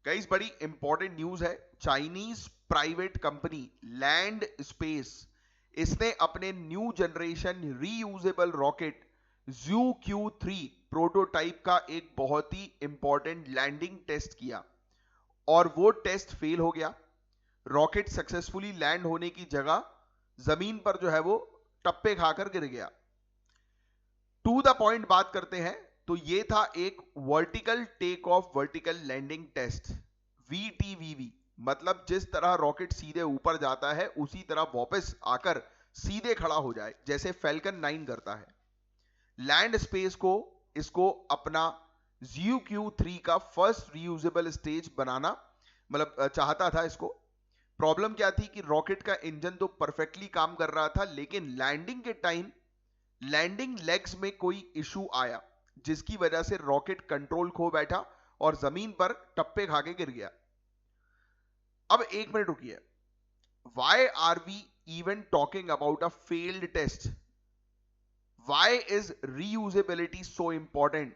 Guys बड़ी important news है। Chinese private company land space, इसने अपने new generation reusable rocket zoo Q3 prototype का एक बहुत ही इंपॉर्टेंट लैंडिंग टेस्ट किया और वो टेस्ट फेल हो गया। रॉकेट सक्सेसफुली लैंड होने की जगह जमीन पर जो है वो टप्पे खाकर गिर गया। टू द पॉइंट बात करते हैं तो ये था एक vertical take off vertical landing test, VTVV। मतलब जिस तरह रॉकेट सीधे ऊपर जाता है उसी तरह वापस आकर सीधे खड़ा हो जाए, जैसे फैल्कन 9 करता है। लैंड स्पेस को इसको अपना ZQ3 का फर्स्ट रीयूजेबल स्टेज बनाना मतलब चाहता था इसको। प्रॉब्लम क्या थी कि रॉकेट का इंजन तो परफेक्टली काम कर रहा था, लेकिन लैंडिंग के टाइम लैंडिंग लेग्स में कोई इशू आया, जिसकी वजह से रॉकेट कंट्रोल खो बैठा और जमीन पर टप्पे खा के गिर गया। अब एक मिनट रुकिए, why are we even talking about a failed test? Why is reusability so important?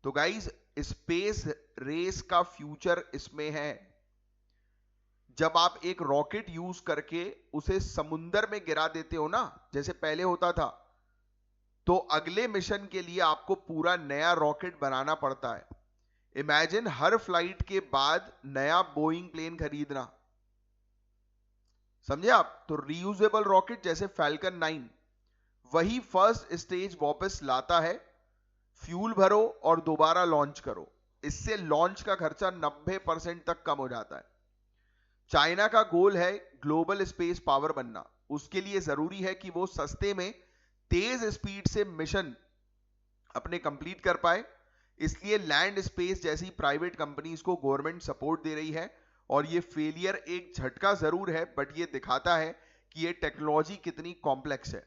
तो गाइज स्पेस रेस का फ्यूचर इसमें है। जब आप एक रॉकेट यूज करके उसे समुंदर में गिरा देते हो ना, जैसे पहले होता था, तो अगले मिशन के लिए आपको पूरा नया रॉकेट बनाना पड़ता है। इमेजिन हर फ्लाइट के बाद नया बोइंग प्लेन खरीदना, समझे आप? तो रीयूजेबल रॉकेट जैसे फैल्कन 9 वही फर्स्ट स्टेज वापस लाता है। फ्यूल भरो और दोबारा लॉन्च करो, इससे लॉन्च का खर्चा 90% तक कम हो जाता है। चाइना का गोल है ग्लोबल स्पेस पावर बनना। उसके लिए जरूरी है कि वो सस्ते में तेज स्पीड से मिशन अपने कंप्लीट कर पाए। इसलिए लैंड स्पेस जैसी प्राइवेट कंपनीज को गवर्नमेंट सपोर्ट दे रही है। और ये फेलियर एक झटका जरूर है, बट ये दिखाता है कि ये टेक्नोलॉजी कितनी कॉम्प्लेक्स है।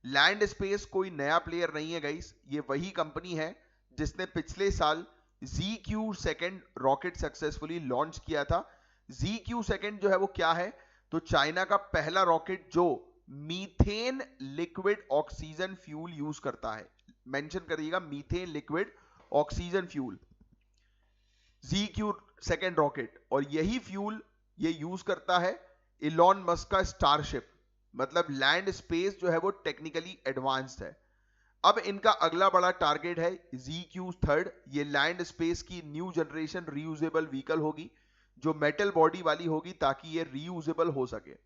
लैंड स्पेस कोई नया प्लेयर नहीं है गाइस, ये वही कंपनी है जिसने पिछले साल ZQ2 रॉकेट सक्सेसफुली लॉन्च किया था। ZQ2 जो है वो क्या है? तो चाइना का पहला रॉकेट जो methane liquid oxygen fuel use करता है। मेंशन करिएगा, methane liquid oxygen fuel, ZQ2 rocket. और यही फ्यूल ये यूज करता है इलॉन मस्क का स्टारशिप। मतलब लैंड स्पेस जो है वो टेक्निकली एडवांस्ड है। अब इनका अगला बड़ा टारगेट है ZQ3। ये लैंड स्पेस की न्यू जनरेशन रीयूजेबल व्हीकल होगी, जो मेटल बॉडी वाली होगी, ताकि ये रीयूजेबल हो सके।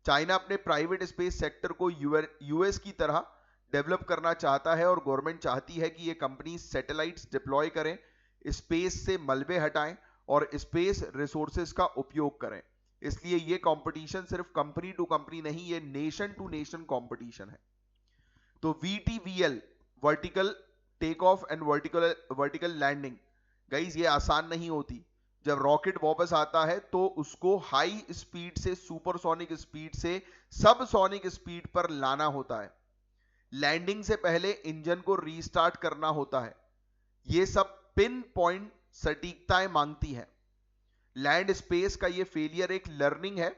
चाइना अपने प्राइवेट स्पेस सेक्टर को यूएस की तरह डेवलप करना चाहता है और गवर्नमेंट चाहती है कि ये कंपनी सैटेलाइट्स डिप्लॉय करें, स्पेस से मलबे हटाएं और स्पेस रिसोर्सेज का उपयोग करें। इसलिए ये कंपटीशन सिर्फ कंपनी टू कंपनी नहीं, ये नेशन टू नेशन कंपटीशन है। तो VTVL, vertical take off and vertical landing, guys ये आसान नहीं होती। जब रॉकेट वापस आता है तो उसको हाई स्पीड से, सुपरसोनिक स्पीड से सबसोनिक स्पीड पर लाना होता है। लैंडिंग से पहले इंजन को रीस्टार्ट करना होता है। ये सब पिन पॉइंट सटीकताएं मांगती है। लैंड स्पेस का ये फेलियर एक लर्निंग है,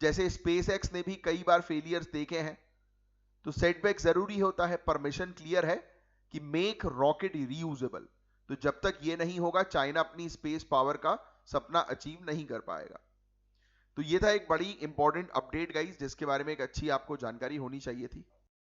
जैसे स्पेस एक्स ने भी कई बार फेलियर्स देखे हैं। तो सेटबैक जरूरी होता है, पर मिशन क्लियर है कि मेक रॉकेट रीयूजेबल। तो जब तक ये नहीं होगा, चाइना अपनी स्पेस पावर का सपना अचीव नहीं कर पाएगा। तो ये था एक बड़ी इंपॉर्टेंट अपडेट गाइस, जिसके बारे में एक अच्छी आपको जानकारी होनी चाहिए थी।